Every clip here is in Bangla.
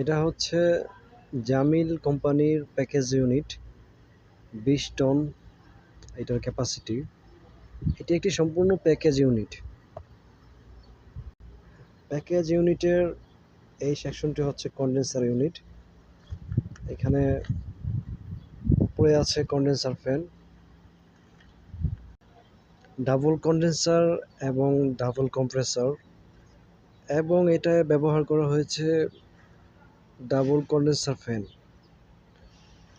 এটা হচ্ছে জামিল কোম্পানির প্যাকেজ ইউনিট 20 টন এটার ক্যাপাসিটি। এটি একটি সম্পূর্ণ প্যাকেজ ইউনিট। প্যাকেজ ইউনিটের এই সেকশনটি হচ্ছে কন্ডেন্সার ইউনিট। এখানে উপরে আছে কন্ডেন্সার ফ্যান, ডাবল কন্ডেন্সার এবং ডাবল কম্প্রেসর, এবং এটা ব্যবহার করা হয়েছে ডাবল কন্ডেন্সার ফ্যান,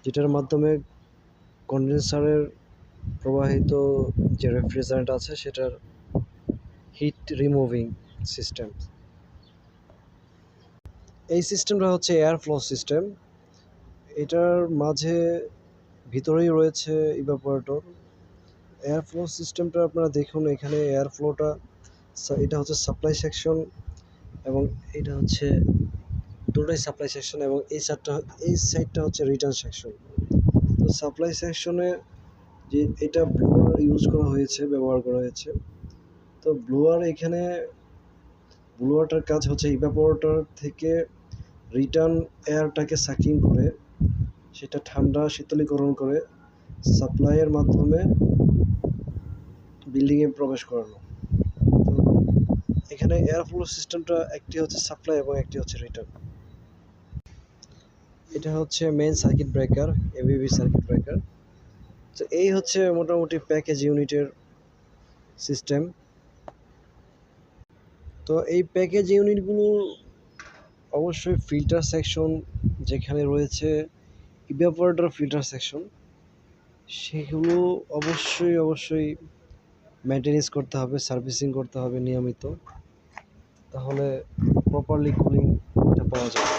যেটার মাধ্যমে কন্ডেন্সারের প্রবাহিত যে রেফ্রিজারেন্ট আছে সেটার হিট রিমুভিং সিস্টেম। এই সিস্টেমটা হচ্ছে এয়ার ফ্লো সিস্টেম। এটার মাঝে ভিতরেই রয়েছে ইভাপোরেটর। এয়ার ফ্লো সিস্টেমটা আপনারা দেখুন, এখানে এয়ার ফ্লোটা, এটা হচ্ছে সাপ্লাই সেকশন এবং এটা হচ্ছে দুটোই সাপ্লাই সেকশন, এবং এই সাইডটা হচ্ছে রিটার্ন সেকশন। তো সাপ্লাই সেকশনে যে এটা ব্লোয়ার ব্যবহার করা হয়েছে। তো ব্লোয়ারটার কাজ হচ্ছে ইভাপোরেটর থেকে রিটার্ন এয়ারটাকে সাকিং করে সেটা ঠান্ডা শীতলীকরণ করে সাপ্লাইয়ের মাধ্যমে বিল্ডিংয়ে প্রবেশ করানো। তো এখানে এয়ার ফ্লো সিস্টেমটা একটি হচ্ছে সাপ্লাই এবং একটি হচ্ছে রিটার্ন। এটা হচ্ছে main circuit breaker, ABB circuit breaker. তো এই হচ্ছে মোটামুটি প্যাকেজ ইউনিটের সিস্টেম। তো এই প্যাকেজ ইউনিটগুলো অবশ্যই ফিল্টার সেকশন, যেখানে রয়েছে ইভাপোরেটর ফিল্টার সেকশন, সেগুলো অবশ্যই মেনটেনেন্স করতে হবে, সার্ভিসিং করতে হবে নিয়মিত, তাহলে প্রপারলি কুলিংটা পাওয়া যাবে।